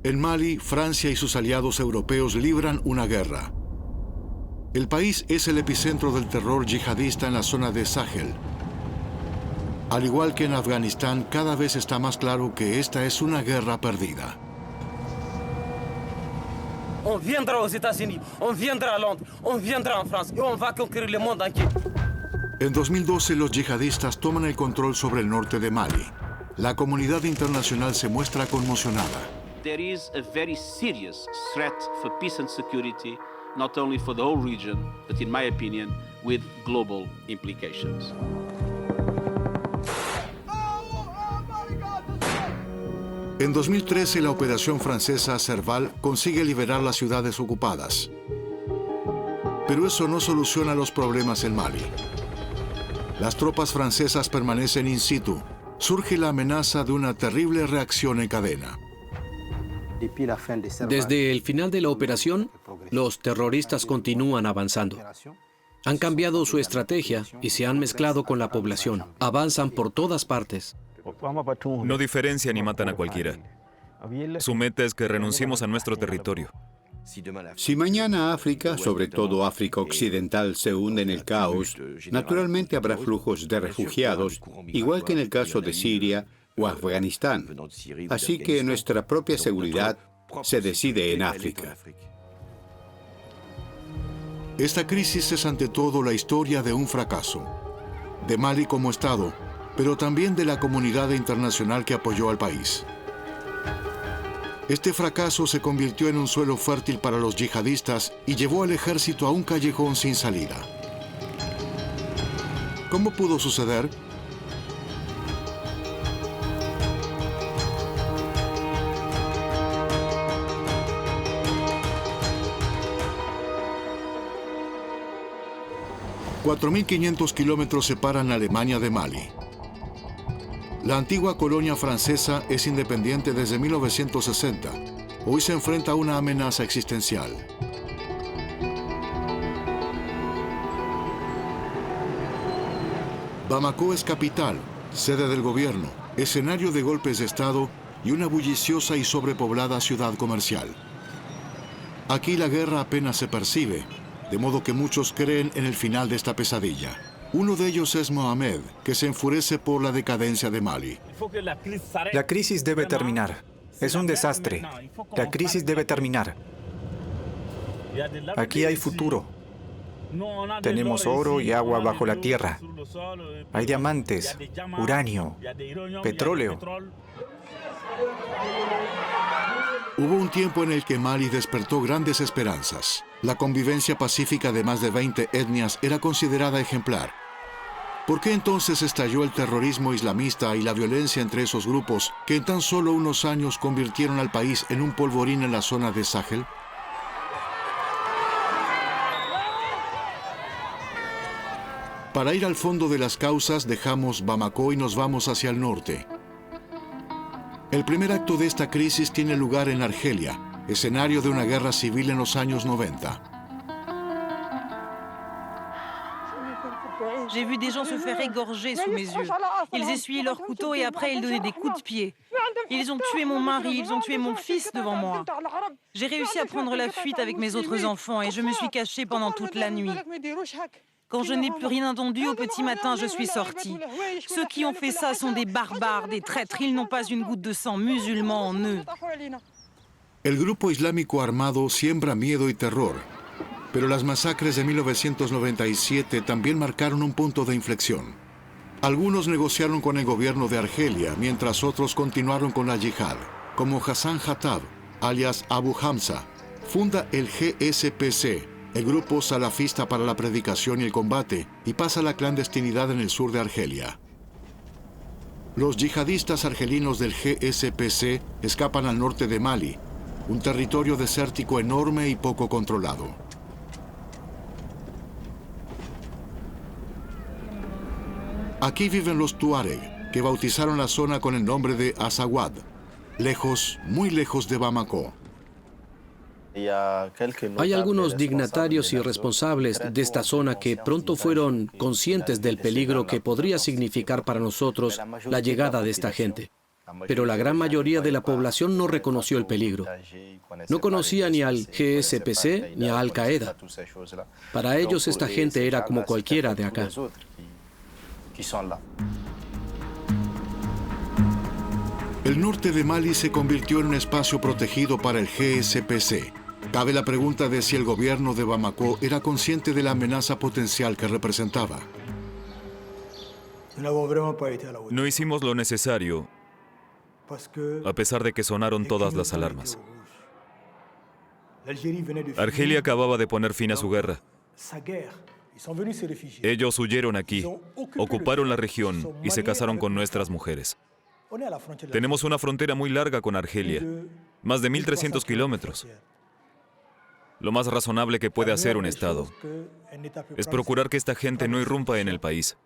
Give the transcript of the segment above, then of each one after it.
En Mali, Francia y sus aliados europeos libran una guerra. El país es el epicentro del terror yihadista en la zona de Sahel. Al igual que en Afganistán, cada vez está más claro que esta es una guerra perdida. On viendra aux États-Unis, on viendra a Londres, on viendra en France y on va conquérir le monde entier. En 2012, los yihadistas toman el control sobre el norte de Mali. La comunidad internacional se muestra conmocionada. There is a very serious threat for peace and security, not only for the whole region, but in my opinion, with global implications. En 2013, la operación francesa Serval consigue liberar las ciudades ocupadas. Pero eso no soluciona los problemas en Mali. Las tropas francesas permanecen in situ. Surge la amenaza de una terrible reacción en cadena. Desde el final de la operación, los terroristas continúan avanzando. Han cambiado su estrategia y se han mezclado con la población. Avanzan por todas partes. No diferencian ni matan a cualquiera. Su meta es que renunciemos a nuestro territorio. Si mañana África, sobre todo África Occidental, se hunde en el caos, naturalmente habrá flujos de refugiados, igual que en el caso de Siria o Afganistán. Así que nuestra propia seguridad se decide en África. Esta crisis es ante todo la historia de un fracaso. De Mali como Estado, pero también de la comunidad internacional que apoyó al país. Este fracaso se convirtió en un suelo fértil para los yihadistas y llevó al ejército a un callejón sin salida. ¿Cómo pudo suceder? ...4.500 kilómetros separan a Alemania de Mali. La antigua colonia francesa es independiente desde 1960. Hoy se enfrenta a una amenaza existencial. Bamako es capital, sede del gobierno, escenario de golpes de Estado y una bulliciosa y sobrepoblada ciudad comercial. Aquí la guerra apenas se percibe, de modo que muchos creen en el final de esta pesadilla. Uno de ellos es Mohamed, que se enfurece por la decadencia de Mali. La crisis debe terminar. Es un desastre. La crisis debe terminar. Aquí hay futuro. Tenemos oro y agua bajo la tierra. Hay diamantes, uranio, petróleo. Hubo un tiempo en el que Mali despertó grandes esperanzas. La convivencia pacífica de más de 20 etnias era considerada ejemplar. ¿Por qué entonces estalló el terrorismo islamista y la violencia entre esos grupos que en tan solo unos años convirtieron al país en un polvorín en la zona de Sahel? Para ir al fondo de las causas, dejamos Bamako y nos vamos hacia el norte. El primer acto de esta crisis tiene lugar en Argelia, escenario de una guerra civil en los años 90. J'ai vu des gens se faire égorger sous mes yeux. Ils essuyaient leurs couteaux et après ils donnaient des coups de pied. Ils ont tué mon mari, ils ont tué mon fils devant moi. J'ai réussi à prendre la fuite avec mes autres enfants et je me suis cachée pendant toute la nuit. Quand je n'ai plus rien entendu, au petit matin, je suis sortie. Ceux qui ont fait ça sont des barbares, des traîtres. Ils n'ont pas une goutte de sang musulman en eux. El grupo islámico armado siembra miedo y terror, pero las masacres de 1997 también marcaron un punto de inflexión. Algunos negociaron con el gobierno de Argelia, mientras otros continuaron con la yihad, como Hassan Hattab, alias Abu Hamza, funda el GSPC, el grupo salafista para la predicación y el combate, y pasa a la clandestinidad en el sur de Argelia. Los yihadistas argelinos del GSPC escapan al norte de Mali, un territorio desértico enorme y poco controlado. Aquí viven los Tuareg, que bautizaron la zona con el nombre de Azawad, lejos, muy lejos de Bamako. Hay algunos dignatarios y responsables de esta zona que pronto fueron conscientes del peligro que podría significar para nosotros la llegada de esta gente. pero la gran mayoría de la población no reconoció el peligro. No conocía ni al GSPC ni a Al Qaeda. Para ellos esta gente era como cualquiera de acá. El norte de Mali se convirtió en un espacio protegido para el GSPC. Cabe la pregunta de si el gobierno de Bamako era consciente de la amenaza potencial que representaba. No hicimos lo necesario, a pesar de que sonaron todas las alarmas. Argelia acababa de poner fin a su guerra. Ellos huyeron aquí, ocuparon la región y se casaron con nuestras mujeres. Tenemos una frontera muy larga con Argelia, más de 1.300 kilómetros. Lo más razonable que puede hacer un Estado es procurar que esta gente no irrumpa en el país.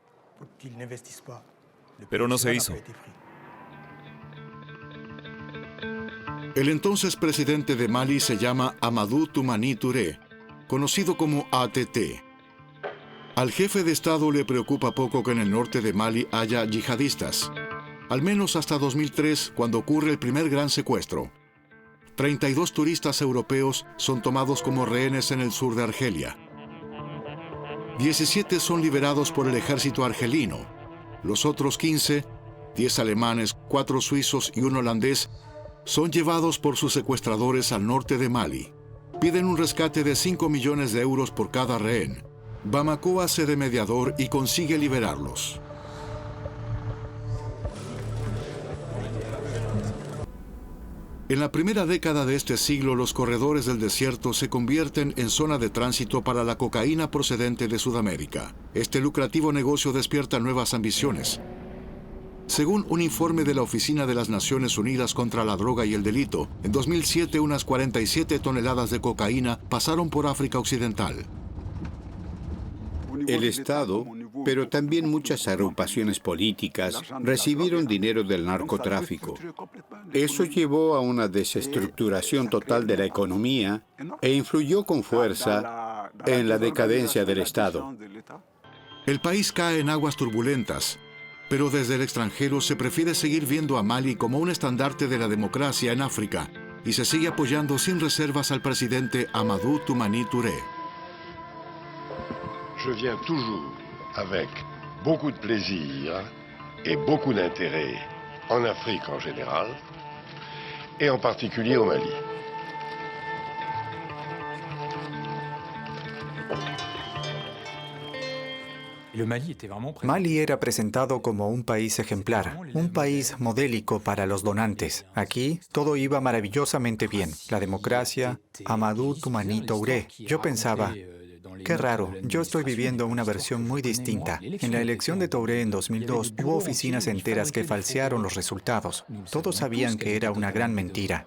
Pero no se hizo. El entonces presidente de Mali se llama Amadou Toumani Touré, conocido como ATT. Al jefe de Estado le preocupa poco que en el norte de Mali haya yihadistas. Al menos hasta 2003, cuando ocurre el primer gran secuestro. 32 turistas europeos son tomados como rehenes en el sur de Argelia. 17 son liberados por el ejército argelino. Los otros 15, 10 alemanes, 4 suizos y un holandés, son llevados por sus secuestradores al norte de Mali. Piden un rescate de 5 millones de euros por cada rehén. Bamako hace de mediador y consigue liberarlos. En la primera década de este siglo, los corredores del desierto se convierten en zona de tránsito para la cocaína procedente de Sudamérica. Este lucrativo negocio despierta nuevas ambiciones. Según un informe de la Oficina de las Naciones Unidas contra la Droga y el Delito, en 2007 unas 47 toneladas de cocaína pasaron por África Occidental. El Estado, pero también muchas agrupaciones políticas, recibieron dinero del narcotráfico. Eso llevó a una desestructuración total de la economía e influyó con fuerza en la decadencia del Estado. El país cae en aguas turbulentas, pero desde el extranjero se prefiere seguir viendo a Mali como un estandarte de la democracia en África y se sigue apoyando sin reservas al presidente Amadou Toumani Touré. Je viens toujours avec beaucoup de plaisir et beaucoup d'intérêt en Afrique en général, et en particulier au Mali. Mali era presentado como un país ejemplar, un país modélico para los donantes. Aquí todo iba maravillosamente bien. La democracia, Amadou Toumani Touré. Yo pensaba, qué raro, yo estoy viviendo una versión muy distinta. En la elección de Touré en 2002 hubo oficinas enteras que falsearon los resultados. Todos sabían que era una gran mentira.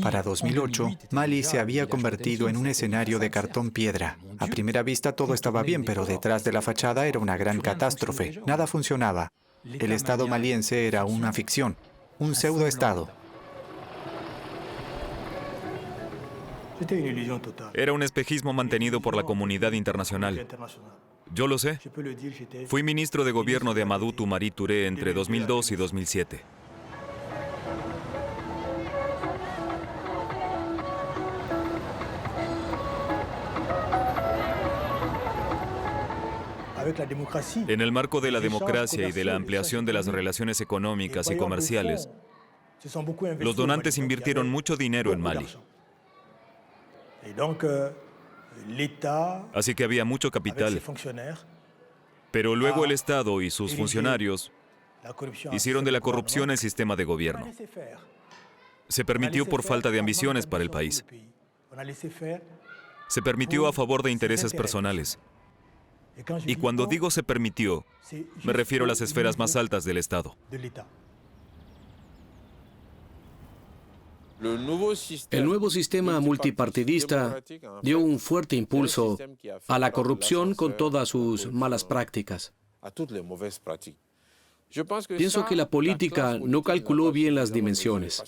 Para 2008, Mali se había convertido en un escenario de cartón piedra. A primera vista todo estaba bien, pero detrás de la fachada era una gran catástrofe. Nada funcionaba. El Estado maliense era una ficción, un pseudoestado. Era un espejismo mantenido por la comunidad internacional. Yo lo sé. Fui ministro de gobierno de Amadou Toumani Touré entre 2002 y 2007. En el marco de la democracia y de la ampliación de las relaciones económicas y comerciales, los donantes invirtieron mucho dinero en Mali. Así que había mucho capital. Pero luego el Estado y sus funcionarios hicieron de la corrupción el sistema de gobierno. Se permitió por falta de ambiciones para el país. Se permitió a favor de intereses personales. Y cuando digo se permitió, me refiero a las esferas más altas del Estado. El nuevo sistema multipartidista dio un fuerte impulso a la corrupción con todas sus malas prácticas. Pienso que la política no calculó bien las dimensiones.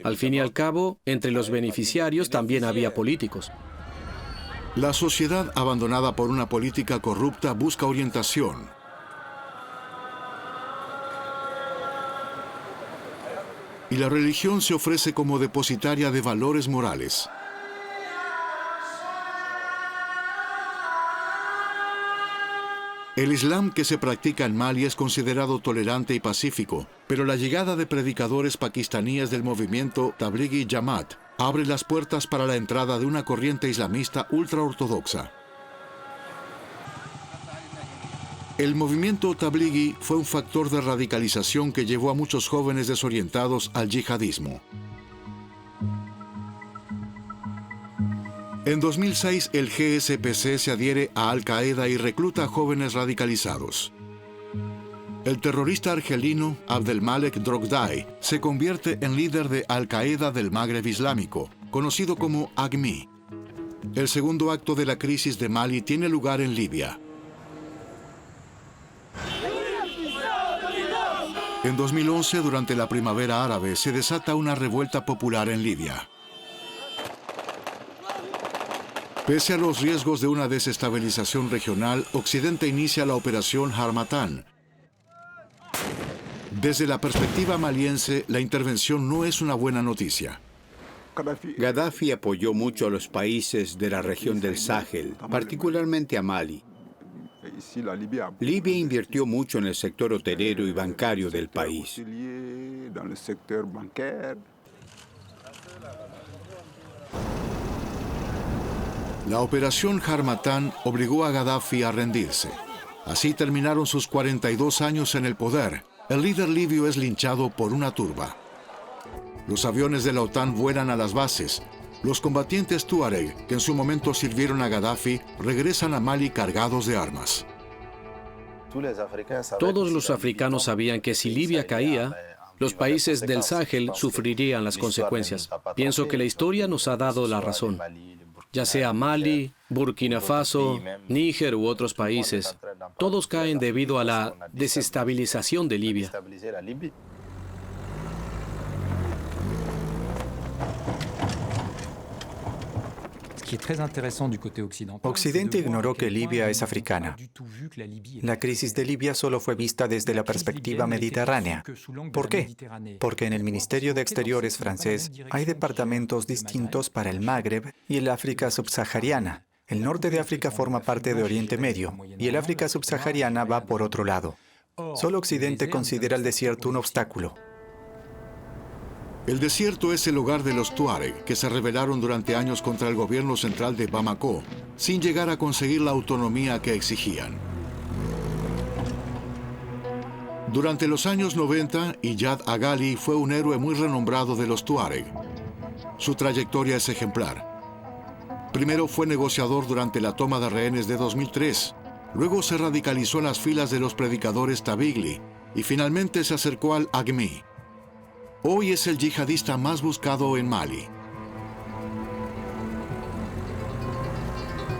Al fin y al cabo, entre los beneficiarios también había políticos. La sociedad abandonada por una política corrupta busca orientación. y la religión se ofrece como depositaria de valores morales. El Islam que se practica en Mali es considerado tolerante y pacífico, pero la llegada de predicadores pakistaníes del movimiento Tablighi Jamaat abre las puertas para la entrada de una corriente islamista ultraortodoxa. El movimiento Tablighi fue un factor de radicalización que llevó a muchos jóvenes desorientados al yihadismo. En 2006, el GSPC se adhiere a Al-Qaeda y recluta a jóvenes radicalizados. El terrorista argelino Abdelmalek Drogdai se convierte en líder de Al-Qaeda del Magreb Islámico, conocido como AQMI. El segundo acto de la crisis de Mali tiene lugar en Libia. En 2011, durante la primavera árabe, se desata una revuelta popular en Libia. Pese a los riesgos de una desestabilización regional, Occidente inicia la operación Harmattan. Desde la perspectiva maliense, la intervención no es una buena noticia. Gaddafi apoyó mucho a los países de la región del Sahel, particularmente a Mali. Libia invirtió mucho en el sector hotelero y bancario del país. La operación Harmattan obligó a Gaddafi a rendirse. Así terminaron sus 42 años en el poder. El líder libio es linchado por una turba. Los aviones de la OTAN vuelan a las bases. Los combatientes tuareg, que en su momento sirvieron a Gaddafi, regresan a Mali cargados de armas. Todos los africanos sabían que si Libia caía, los países del Sahel sufrirían las consecuencias. Pienso que la historia nos ha dado la razón. Ya sea Mali, Burkina Faso, Níger u otros países, todos caen debido a la desestabilización de Libia. Occidente ignoró que Libia es africana. La crisis de Libia solo fue vista desde la perspectiva mediterránea. ¿Por qué? Porque en el Ministerio de Exteriores francés hay departamentos distintos para el Magreb y el África subsahariana. El norte de África forma parte de Oriente Medio y el África subsahariana va por otro lado. Solo Occidente considera el desierto un obstáculo. El desierto es el hogar de los tuareg, que se rebelaron durante años contra el gobierno central de Bamako, sin llegar a conseguir la autonomía que exigían. Durante los años 90, Iyad Agali fue un héroe muy renombrado de los tuareg. Su trayectoria es ejemplar. Primero fue negociador durante la toma de rehenes de 2003, luego se radicalizó en las filas de los predicadores Tablighi y finalmente se acercó al AQMI. Hoy es el yihadista más buscado en Mali.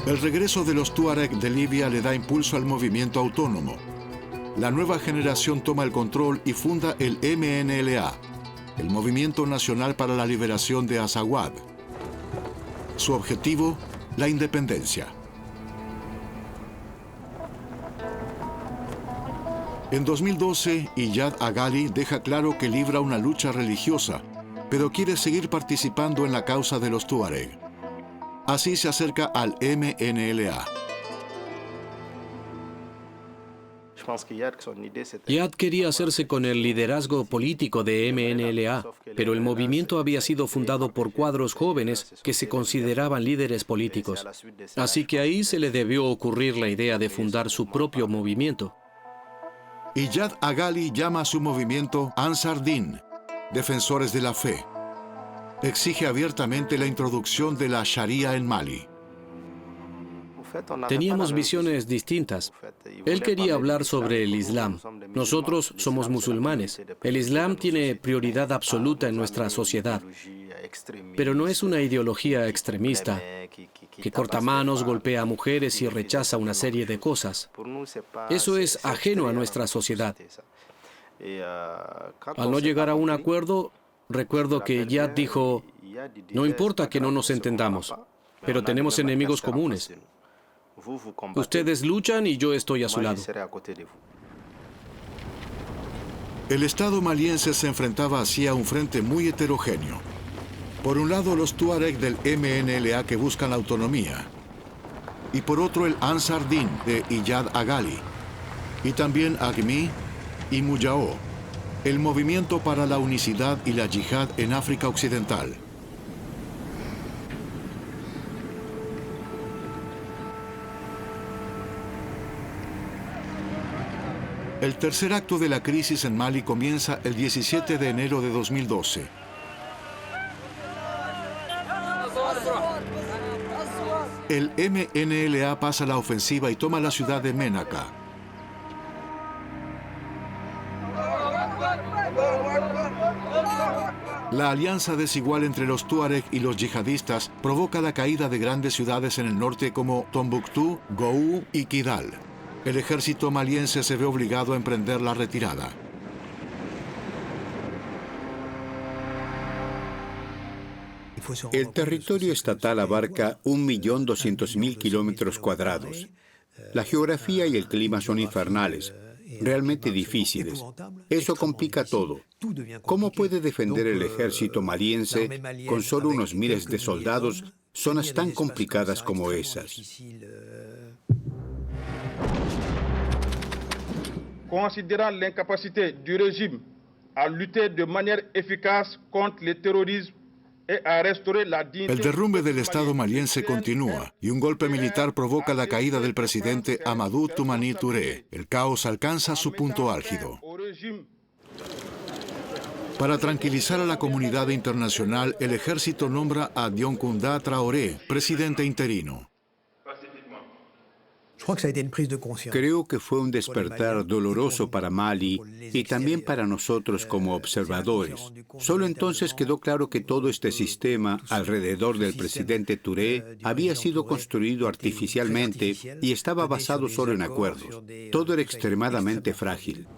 El regreso de los tuareg de Libia le da impulso al movimiento autónomo. La nueva generación toma el control y funda el MNLA, el Movimiento Nacional para la Liberación de Azawad. Su objetivo, la independencia. En 2012, Iyad Agali deja claro que libra una lucha religiosa, pero quiere seguir participando en la causa de los tuareg. Así se acerca al MNLA. Iyad quería hacerse con el liderazgo político de MNLA, pero el movimiento había sido fundado por cuadros jóvenes que se consideraban líderes políticos. Así que ahí se le debió ocurrir la idea de fundar su propio movimiento. Iyad Agali llama a su movimiento Ansar Din, defensores de la fe. Exige abiertamente la introducción de la Sharia en Mali. Teníamos visiones distintas. Él quería hablar sobre el Islam. Nosotros somos musulmanes. El Islam tiene prioridad absoluta en nuestra sociedad. Pero no es una ideología extremista que corta manos, golpea a mujeres y rechaza una serie de cosas. Eso es ajeno a nuestra sociedad. Al no llegar a un acuerdo, recuerdo que Iyad dijo, no importa que no nos entendamos, pero tenemos enemigos comunes. Ustedes luchan y yo estoy a su lado. El Estado maliense se enfrentaba así a un frente muy heterogéneo. Por un lado, los Tuareg del MNLA que buscan la autonomía, y por otro el Ansar Din de Iyad Agali, y también Agmi y Muyao, el movimiento para la unicidad y la yihad en África Occidental. El tercer acto de la crisis en Mali comienza el 17 de enero de 2012. El MNLA pasa la ofensiva y toma la ciudad de Ménaka. La alianza desigual entre los Tuareg y los yihadistas provoca la caída de grandes ciudades en el norte como Tombuctú, Gou y Kidal. El ejército maliense se ve obligado a emprender la retirada. El territorio estatal abarca 1.200.000 kilómetros cuadrados. La geografía y el clima son infernales, realmente difíciles. Eso complica todo. ¿Cómo puede defender el ejército maliense con solo unos miles de soldados zonas tan complicadas como esas? Considérant l'incapacité du régime à lutter de manière efficace contre le terrorisme et à restaurer la dignité. El derrumbe del Estado maliense continúa y un golpe militar provoca la caída del presidente Amadou Toumani Touré. El caos alcanza su punto álgido. Para tranquilizar a la comunidad internacional, el ejército nombra a Dioncounda Traoré, presidente interino. Creo que fue un despertar doloroso para Mali y también para nosotros como observadores. Solo entonces quedó claro que todo este sistema alrededor del presidente Touré había sido construido artificialmente y estaba basado solo en acuerdos. Todo era extremadamente frágil.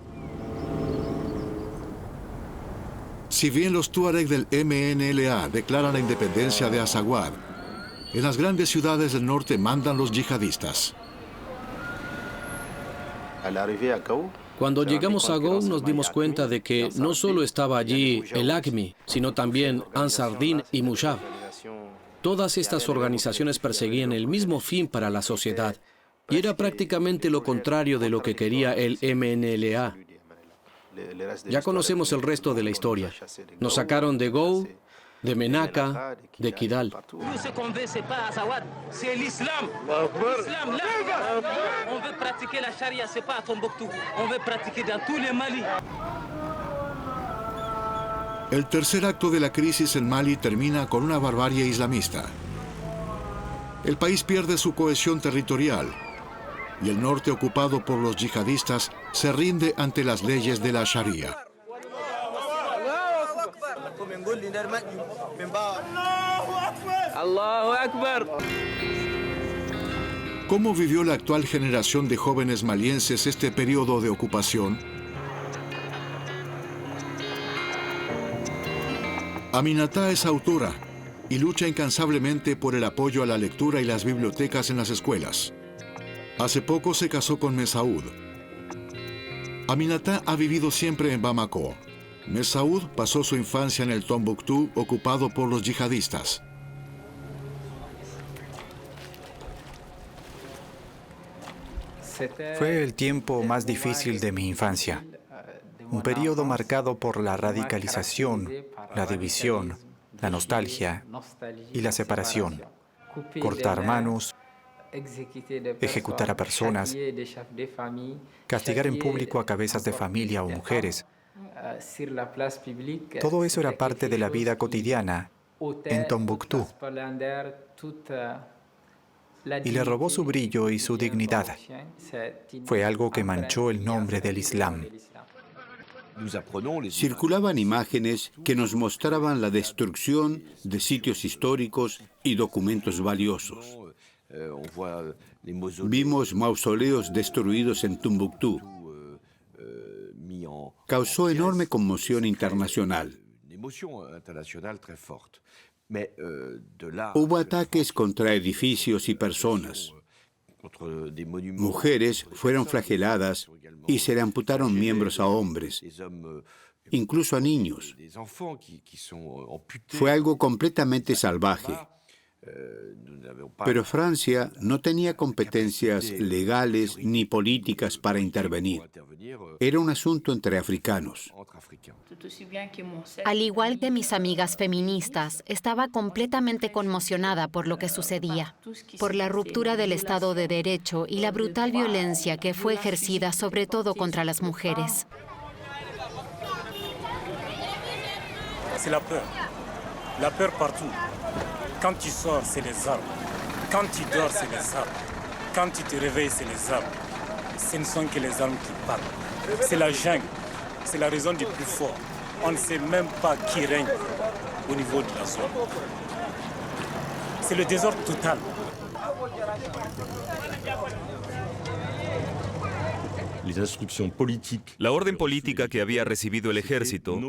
Si bien los Tuareg del MNLA declaran la independencia de Azawad, en las grandes ciudades del norte mandan los yihadistas. Cuando llegamos a Gou nos dimos cuenta de que no solo estaba allí el AQMI, sino también Ansar Din y Mujab. Todas estas organizaciones perseguían el mismo fin para la sociedad, y era prácticamente lo contrario de lo que quería el MNLA. Ya conocemos el resto de la historia. Nos sacaron de Gou, de Ménaka, de Kidal. El tercer acto de la crisis en Mali termina con una barbarie islamista. El país pierde su cohesión territorial y el norte, ocupado por los yihadistas, se rinde ante las leyes de la Sharia. ¿Cómo vivió la actual generación de jóvenes malienses este periodo de ocupación? Aminata es autora y lucha incansablemente por el apoyo a la lectura y las bibliotecas en las escuelas. Hace poco se casó con Messaoud. Aminata ha vivido siempre en Bamako. Messaoud pasó su infancia en el Tombuctú, ocupado por los yihadistas. Fue el tiempo más difícil de mi infancia. Un periodo marcado por la radicalización, la división, la nostalgia y la separación. Cortar manos, ejecutar a personas, castigar en público a cabezas de familia o mujeres. Todo eso era parte de la vida cotidiana en Tombuctú y le robó su brillo y su dignidad. Fue algo que manchó el nombre del Islam. Circulaban imágenes que nos mostraban la destrucción de sitios históricos y documentos valiosos. Vimos mausoleos destruidos en Tombuctú. Causó enorme conmoción internacional. Hubo ataques contra edificios y personas. Mujeres fueron flageladas y se le amputaron miembros a hombres, incluso a niños. Fue algo completamente salvaje. Pero Francia no tenía competencias legales ni políticas para intervenir. Era un asunto entre africanos. Al igual que mis amigas feministas, estaba completamente conmocionada por lo que sucedía, por la ruptura del Estado de Derecho y la brutal violencia que fue ejercida sobre todo contra las mujeres. C'est la peur partout. Quand tu sors, c'est les armes. Quand tu dors, c'est les armes. Quand tu te réveilles, c'est les armes. Ce ne sont que les armes qui parlent. C'est la jungle. C'est la raison du plus fort. On ne sait même pas qui règne au niveau de la zone. C'est le désordre total. La orden política que había recibido el ejército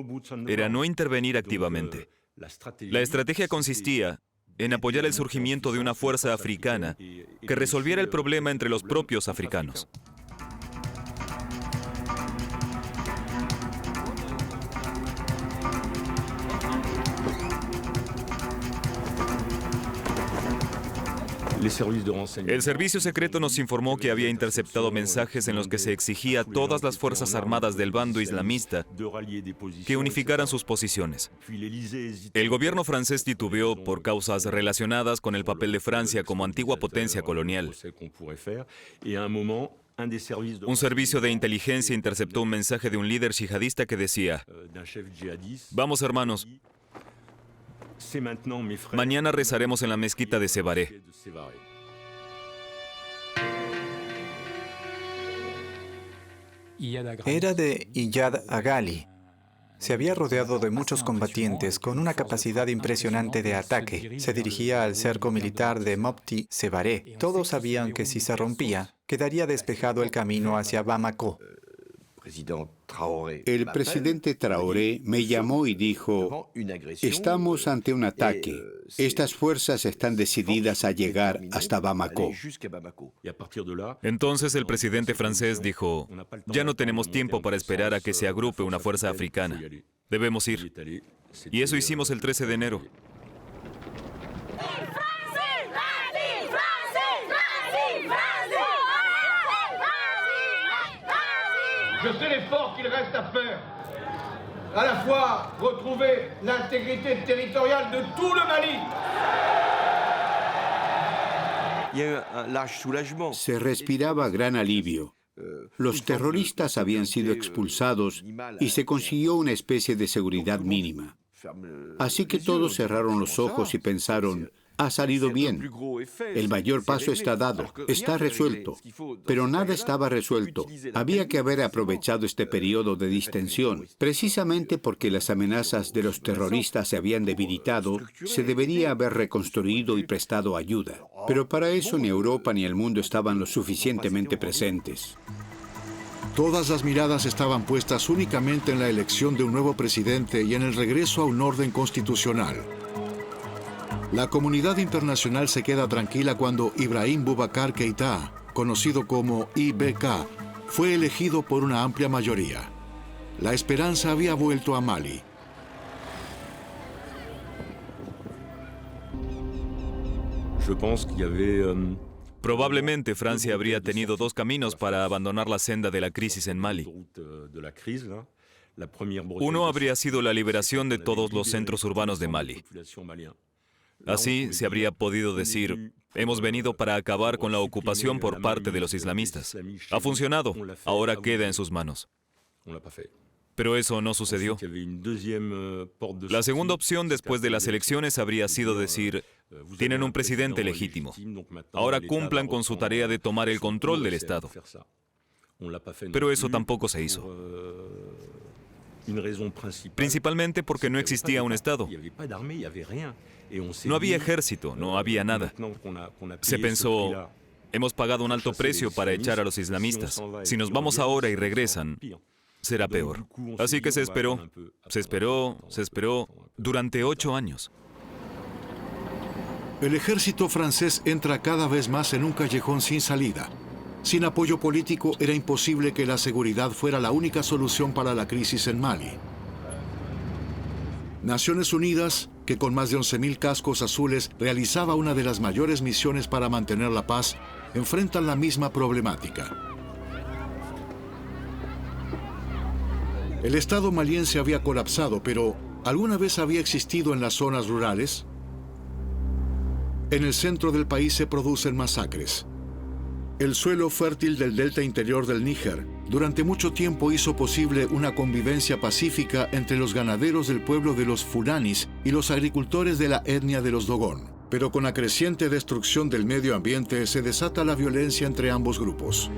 era no intervenir activamente. La estrategia consistía en apoyar el surgimiento de una fuerza africana que resolviera el problema entre los propios africanos. El servicio secreto nos informó que había interceptado mensajes en los que se exigía a todas las fuerzas armadas del bando islamista que unificaran sus posiciones. El gobierno francés titubeó por causas relacionadas con el papel de Francia como antigua potencia colonial. Un servicio de inteligencia interceptó un mensaje de un líder yihadista que decía: "Vamos, hermanos, mañana rezaremos en la mezquita de Sévaré". Era de Iyad Agali. Se había rodeado de muchos combatientes con una capacidad impresionante de ataque. Se dirigía al cerco militar de Mopti Sévaré. Todos sabían que si se rompía, quedaría despejado el camino hacia Bamako. El presidente Traoré me llamó y dijo: "Estamos ante un ataque. Estas fuerzas están decididas a llegar hasta Bamako". Entonces el presidente francés dijo: "Ya no tenemos tiempo para esperar a que se agrupe una fuerza africana. Debemos ir". Y eso hicimos el 13 de enero. Je sais l'effort qu'il reste à faire. À la fois retrouver l'intégrité territoriale de tout le Mali. Se respiraba gran alivio. Los terroristas habían sido expulsados y se consiguió una especie de seguridad mínima. Así que todos cerraron los ojos y pensaron: ha salido bien. El mayor paso está dado, está resuelto. Pero nada estaba resuelto. Había que haber aprovechado este periodo de distensión. Precisamente porque las amenazas de los terroristas se habían debilitado, se debería haber reconstruido y prestado ayuda. Pero para eso ni Europa ni el mundo estaban lo suficientemente presentes. Todas las miradas estaban puestas únicamente en la elección de un nuevo presidente y en el regreso a un orden constitucional. La comunidad internacional se queda tranquila cuando Ibrahim Boubacar Keïta, conocido como IBK, fue elegido por una amplia mayoría. La esperanza había vuelto a Mali. Probablemente Francia habría tenido dos caminos para abandonar la senda de la crisis en Mali. Uno habría sido la liberación de todos los centros urbanos de Mali. Así se habría podido decir: hemos venido para acabar con la ocupación por parte de los islamistas. Ha funcionado, ahora queda en sus manos. Pero eso no sucedió. La segunda opción después de las elecciones habría sido decir: tienen un presidente legítimo. Ahora cumplan con su tarea de tomar el control del Estado. Pero eso tampoco se hizo. Principalmente porque no existía un Estado. No había ejército, no había nada. Se pensó: hemos pagado un alto precio para echar a los islamistas. Si nos vamos ahora y regresan, será peor. Así que se esperó durante 8 años. El ejército francés entra cada vez más en un callejón sin salida. Sin apoyo político era imposible que la seguridad fuera la única solución para la crisis en Mali. Naciones Unidas, que con más de 11.000 cascos azules realizaba una de las mayores misiones para mantener la paz, enfrentan la misma problemática. El Estado maliense había colapsado, pero ¿alguna vez había existido en las zonas rurales? En el centro del país se producen masacres. El suelo fértil del delta interior del Níger durante mucho tiempo hizo posible una convivencia pacífica entre los ganaderos del pueblo de los Fulanis y los agricultores de la etnia de los Dogon. Pero con la creciente destrucción del medio ambiente se desata la violencia entre ambos grupos.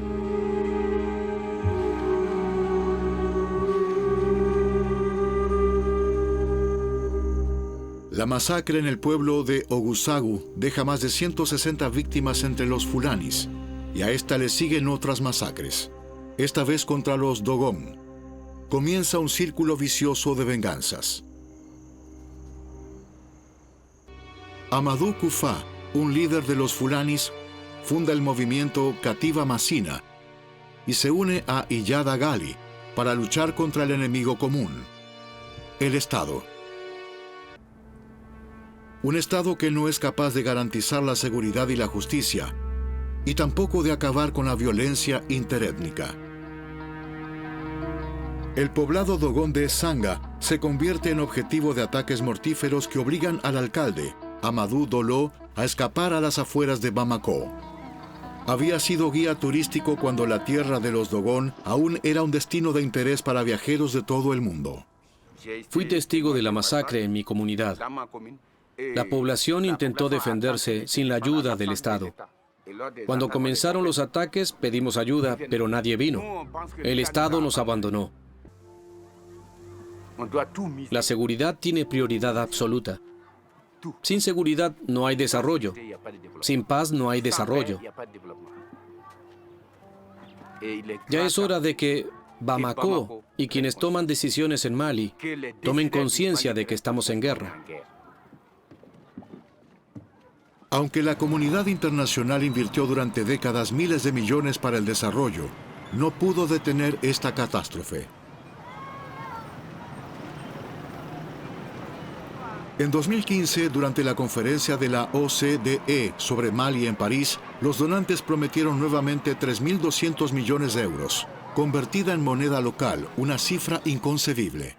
La masacre en el pueblo de Ogusagu deja más de 160 víctimas entre los Fulanis, y a esta le siguen otras masacres, esta vez contra los Dogon. Comienza un círculo vicioso de venganzas. Amadou Koufa, un líder de los Fulanis, funda el movimiento Katiba Masina y se une a Iyada Gali para luchar contra el enemigo común, el Estado. Un Estado que no es capaz de garantizar la seguridad y la justicia, y tampoco de acabar con la violencia interétnica. El poblado Dogon de Sanga se convierte en objetivo de ataques mortíferos que obligan al alcalde, Amadou Dolo, a escapar a las afueras de Bamako. Había sido guía turístico cuando la tierra de los Dogon aún era un destino de interés para viajeros de todo el mundo. Fui testigo de la masacre en mi comunidad. La población intentó defenderse sin la ayuda del Estado. Cuando comenzaron los ataques, pedimos ayuda, pero nadie vino. El Estado nos abandonó. La seguridad tiene prioridad absoluta. Sin seguridad no hay desarrollo. Sin paz no hay desarrollo. Ya es hora de que Bamako y quienes toman decisiones en Mali tomen conciencia de que estamos en guerra. Aunque la comunidad internacional invirtió durante décadas miles de millones para el desarrollo, no pudo detener esta catástrofe. En 2015, durante la conferencia de la OCDE sobre Mali en París, los donantes prometieron nuevamente 3.200 millones de euros, convertida en moneda local, una cifra inconcebible.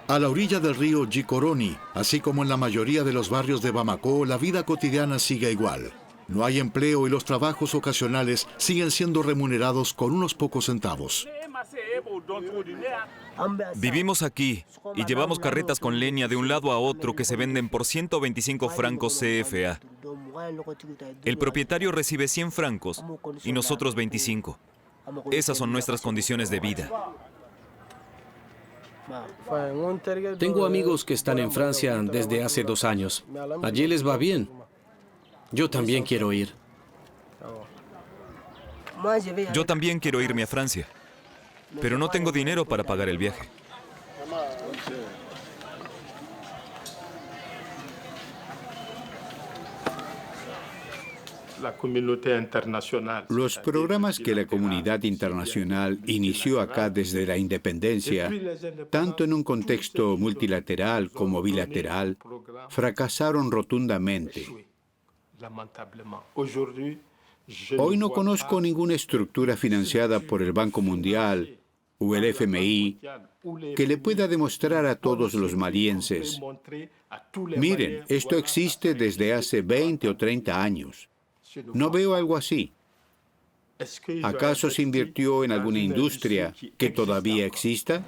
A la orilla del río Gikoroni, así como en la mayoría de los barrios de Bamako, la vida cotidiana sigue igual. No hay empleo y los trabajos ocasionales siguen siendo remunerados con unos pocos centavos. Vivimos aquí y llevamos carretas con leña de un lado a otro que se venden por 125 francos CFA. El propietario recibe 100 francos y nosotros 25. Esas son nuestras condiciones de vida. Tengo amigos que están en Francia desde hace 2 años. Allí les va bien. Yo también quiero ir. Yo también quiero irme a Francia, pero no tengo dinero para pagar el viaje. Los programas que la comunidad internacional inició acá desde la independencia, tanto en un contexto multilateral como bilateral, fracasaron rotundamente. Hoy no conozco ninguna estructura financiada por el Banco Mundial o el FMI que le pueda demostrar a todos los malienses: miren, esto existe desde hace 20 o 30 años. No veo algo así. ¿Acaso se invirtió en alguna industria que todavía exista?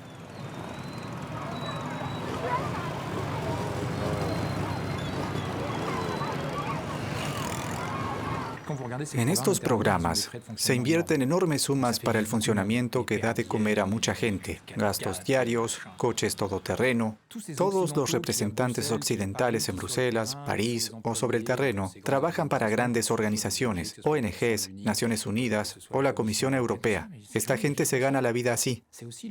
En estos programas se invierten enormes sumas para el funcionamiento que da de comer a mucha gente, gastos diarios, coches todoterreno. Todos los representantes occidentales en Bruselas, París o sobre el terreno trabajan para grandes organizaciones, ONGs, Naciones Unidas o la Comisión Europea. Esta gente se gana la vida así.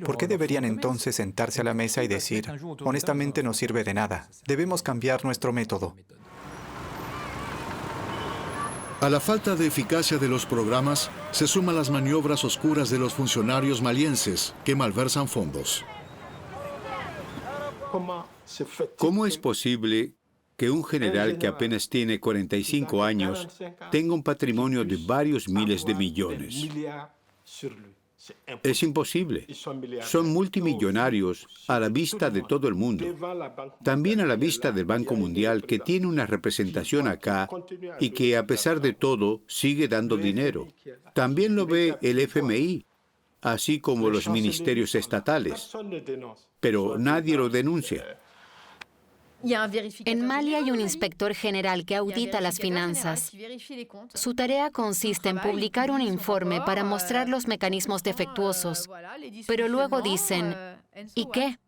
¿Por qué deberían entonces sentarse a la mesa y decir, honestamente no sirve de nada, debemos cambiar nuestro método? A la falta de eficacia de los programas se suman las maniobras oscuras de los funcionarios malienses que malversan fondos. ¿Cómo es posible que un general que apenas tiene 45 años tenga un patrimonio de varios miles de millones? Es imposible. Son multimillonarios a la vista de todo el mundo. También a la vista del Banco Mundial, que tiene una representación acá y que, a pesar de todo, sigue dando dinero. También lo ve el FMI, así como los ministerios estatales. Pero nadie lo denuncia. En Mali hay un inspector general que audita las finanzas. Su tarea consiste en publicar un informe para mostrar los mecanismos defectuosos, pero luego dicen, ¿y qué?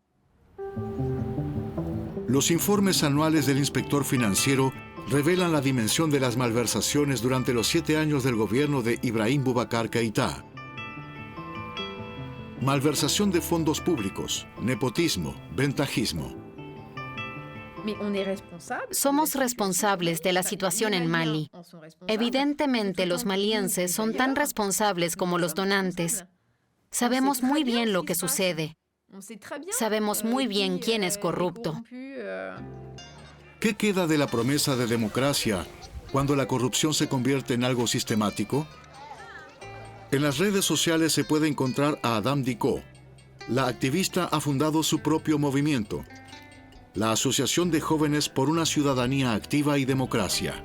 Los informes anuales del inspector financiero revelan la dimensión de las malversaciones durante los 7 años del gobierno de Ibrahim Boubacar Keïta. Malversación de fondos públicos, nepotismo, ventajismo. Somos responsables de la situación en Mali. Evidentemente, los malienses son tan responsables como los donantes. Sabemos muy bien lo que sucede. Sabemos muy bien quién es corrupto. ¿Qué queda de la promesa de democracia cuando la corrupción se convierte en algo sistemático? En las redes sociales se puede encontrar a Adam Dicko. La activista ha fundado su propio movimiento, la Asociación de Jóvenes por una Ciudadanía Activa y Democracia.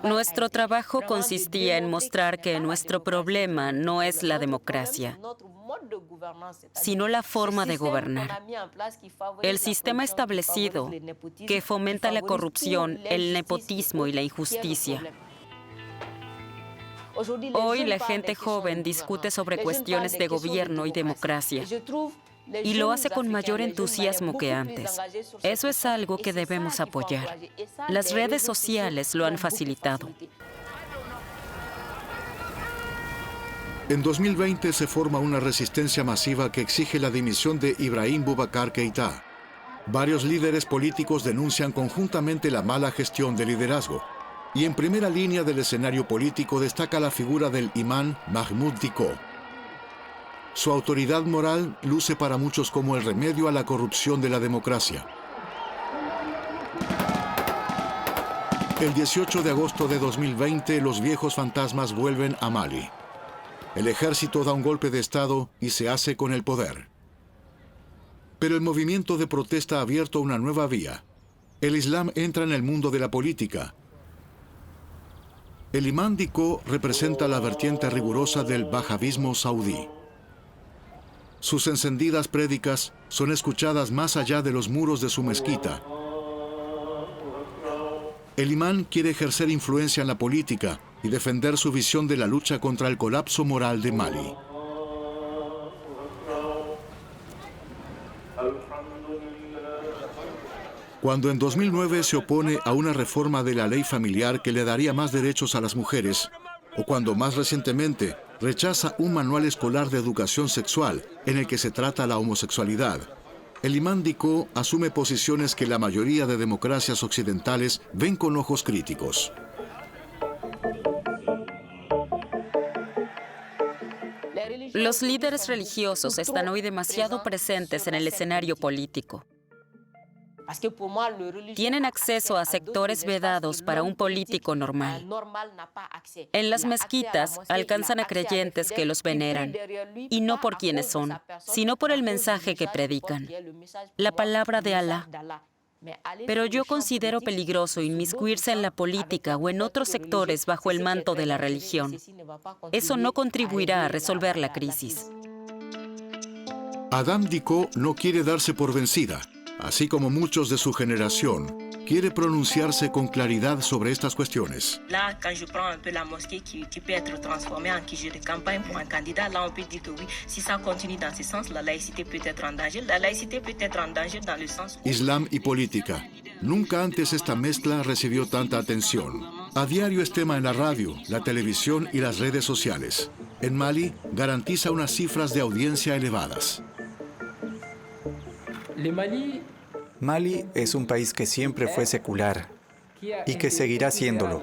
Nuestro trabajo consistía en mostrar que nuestro problema no es la democracia, sino la forma de gobernar. El sistema establecido que fomenta la corrupción, el nepotismo y la injusticia. Hoy la gente joven discute sobre cuestiones de gobierno y democracia y lo hace con mayor entusiasmo que antes. Eso es algo que debemos apoyar. Las redes sociales lo han facilitado. En 2020 se forma una resistencia masiva que exige la dimisión de Ibrahim Boubacar Keïta. Varios líderes políticos denuncian conjuntamente la mala gestión del liderazgo. Y en primera línea del escenario político destaca la figura del imán Mahmoud Dicko. Su autoridad moral luce para muchos como el remedio a la corrupción de la democracia. El 18 de agosto de 2020, los viejos fantasmas vuelven a Mali. El ejército da un golpe de Estado y se hace con el poder. Pero el movimiento de protesta ha abierto una nueva vía. El Islam entra en el mundo de la política. El imán Dicko representa la vertiente rigurosa del wahabismo saudí. Sus encendidas prédicas son escuchadas más allá de los muros de su mezquita. El imán quiere ejercer influencia en la política y defender su visión de la lucha contra el colapso moral de Mali. Cuando en 2009 se opone a una reforma de la ley familiar que le daría más derechos a las mujeres, o cuando más recientemente rechaza un manual escolar de educación sexual en el que se trata la homosexualidad, el imán Dicko asume posiciones que la mayoría de democracias occidentales ven con ojos críticos. Los líderes religiosos están hoy demasiado presentes en el escenario político. Tienen acceso a sectores vedados para un político normal. En las mezquitas alcanzan a creyentes que los veneran, y no por quienes son, sino por el mensaje que predican, la palabra de Alá. Pero yo considero peligroso inmiscuirse en la política o en otros sectores bajo el manto de la religión. Eso no contribuirá a resolver la crisis. Adam Dicko no quiere darse por vencida. Así como muchos de su generación, quiere pronunciarse con claridad sobre estas cuestiones. Là, quand je prends un peu la mosquée qui peut être transformée en quiche de campagne pour un candidat, là on peut dire que oui, si ça continue dans ce sens, la laïcité peut être en danger. La laïcité peut être en danger dans le sens où... Islam y política. Nunca antes esta mezcla recibió tanta atención. A diario es tema en la radio, la televisión y las redes sociales. En Mali, garantiza unas cifras de audiencia elevadas. Mali es un país que siempre fue secular y que seguirá siéndolo.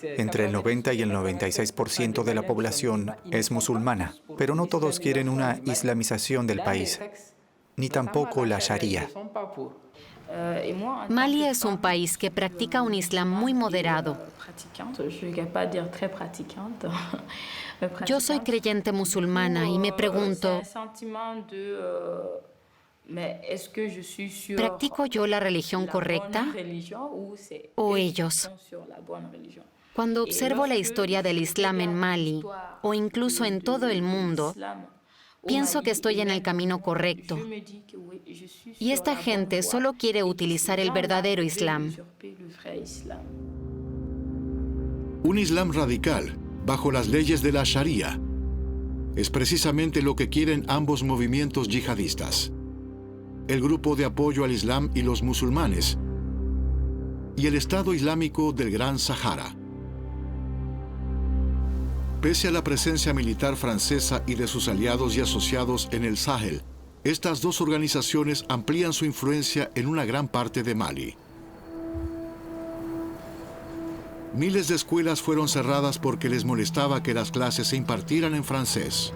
Entre el 90 y el 96% de la población es musulmana, pero no todos quieren una islamización del país, ni tampoco la Sharia. Mali es un país que practica un islam muy moderado. Yo soy creyente musulmana y me pregunto, ¿practico yo la religión correcta o ellos? Cuando observo la historia del Islam en Mali, o incluso en todo el mundo, pienso que estoy en el camino correcto. Y esta gente solo quiere utilizar el verdadero Islam. Un Islam radical, bajo las leyes de la Sharia, es precisamente lo que quieren ambos movimientos yihadistas. El Grupo de Apoyo al Islam y los Musulmanes, y el Estado Islámico del Gran Sahara. Pese a la presencia militar francesa y de sus aliados y asociados en el Sahel, estas dos organizaciones amplían su influencia en una gran parte de Mali. Miles de escuelas fueron cerradas porque les molestaba que las clases se impartieran en francés.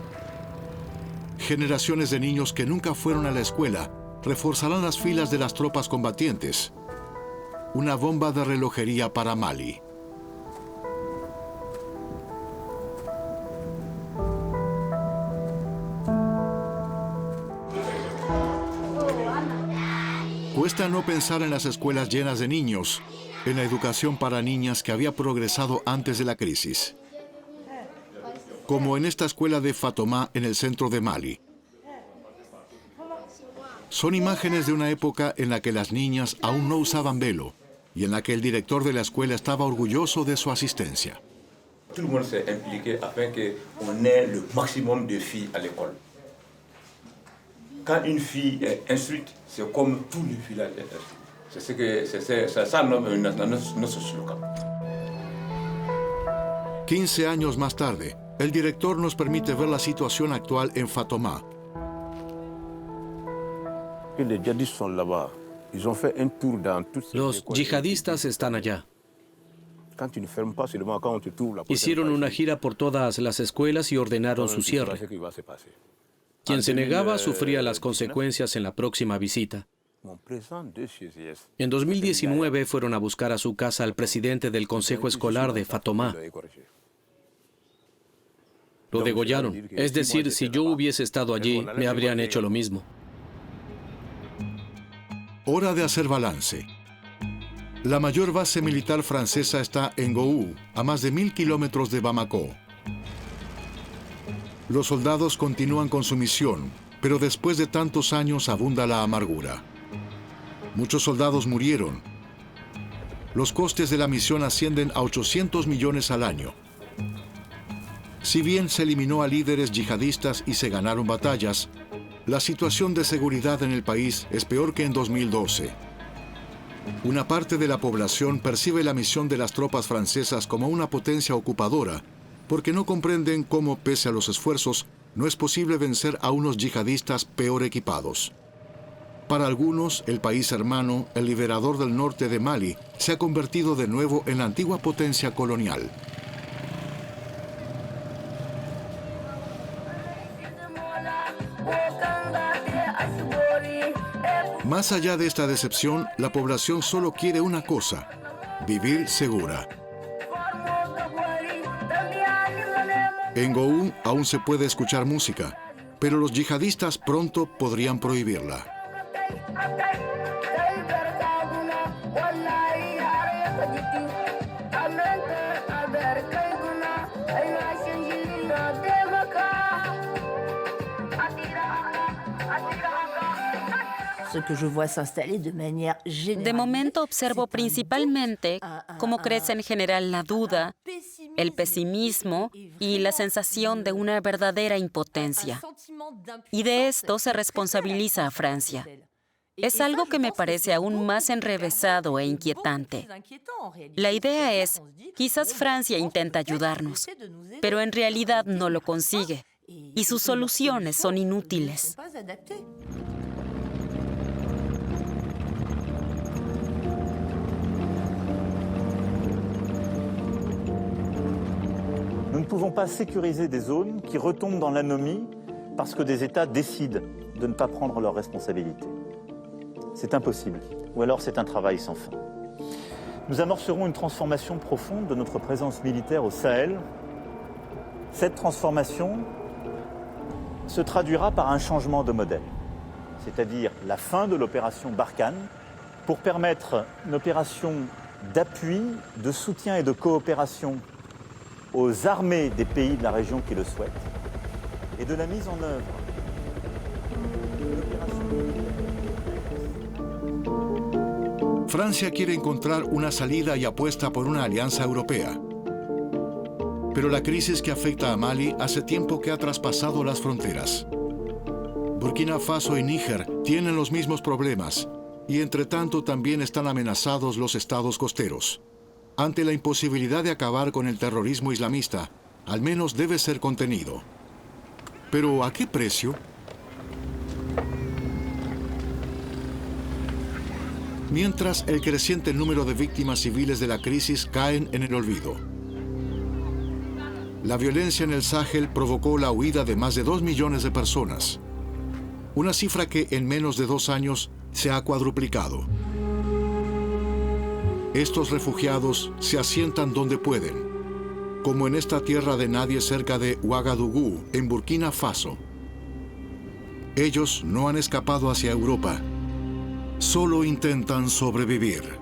Generaciones de niños que nunca fueron a la escuela reforzarán las filas de las tropas combatientes. Una bomba de relojería para Mali. Cuesta no pensar en las escuelas llenas de niños, en la educación para niñas que había progresado antes de la crisis. Como en esta escuela de Fatoma en el centro de Mali. Son imágenes de una época en la que las niñas aún no usaban velo y en la que el director de la escuela estaba orgulloso de su asistencia. Tout le monde s'est impliqué afin qu'on ait le maximum de filles à l'école. Quand une fille est instruite, c'est comme tous les filles là. C'est ça notre slogan. 15 años más tarde, el director nos permite ver la situación actual en Fatoma. Los yihadistas están allá. Hicieron una gira por todas las escuelas y ordenaron su cierre. Quien se negaba sufría las consecuencias en la próxima visita. En 2019 fueron a buscar a su casa al presidente del Consejo Escolar de Fatoma. Lo degollaron. Es decir, si yo hubiese estado allí, me habrían hecho lo mismo. Hora de hacer balance. La mayor base militar francesa está en Gou, a más de 1000 kilómetros de Bamako. Los soldados continúan con su misión, pero después de tantos años abunda la amargura. Muchos soldados murieron. Los costes de la misión ascienden a 800 millones al año. Si bien se eliminó a líderes yihadistas y se ganaron batallas, la situación de seguridad en el país es peor que en 2012. Una parte de la población percibe la misión de las tropas francesas como una potencia ocupadora, porque no comprenden cómo, pese a los esfuerzos, no es posible vencer a unos yihadistas peor equipados. Para algunos, el país hermano, el liberador del norte de Mali, se ha convertido de nuevo en la antigua potencia colonial. Más allá de esta decepción, la población solo quiere una cosa: vivir segura. En Gou aún se puede escuchar música, pero los yihadistas pronto podrían prohibirla. De momento observo principalmente cómo crece en general la duda, el pesimismo y la sensación de una verdadera impotencia. Y de esto se responsabiliza a Francia. Es algo que me parece aún más enrevesado e inquietante. La idea es, quizás Francia intenta ayudarnos, pero en realidad no lo consigue, y sus soluciones son inútiles. pouvons pas sécuriser des zones qui retombent dans l'anomie parce que des États décident de ne pas prendre leurs responsabilités. C'est impossible, ou alors c'est un travail sans fin. Nous amorcerons une transformation profonde de notre présence militaire au Sahel. Cette transformation se traduira par un changement de modèle, c'est-à-dire la fin de l'opération Barkhane pour permettre une opération d'appui, de soutien et de coopération aux armées des pays de la région qui le souhaitent et de la mise en œuvre Francia quiere encontrar una salida y apuesta por una alianza europea. Pero la crisis que afecta a Mali hace tiempo que ha traspasado las fronteras. Burkina Faso y Níger tienen los mismos problemas y entre tanto también están amenazados los estados costeros. Ante la imposibilidad de acabar con el terrorismo islamista, al menos debe ser contenido. ¿Pero a qué precio? Mientras el creciente número de víctimas civiles de la crisis caen en el olvido. La violencia en el Sahel provocó la huida de más de 2 millones de personas. Una cifra que en menos de 2 años se ha cuadruplicado. Estos refugiados se asientan donde pueden, como en esta tierra de nadie cerca de Ouagadougou, en Burkina Faso. Ellos no han escapado hacia Europa, solo intentan sobrevivir.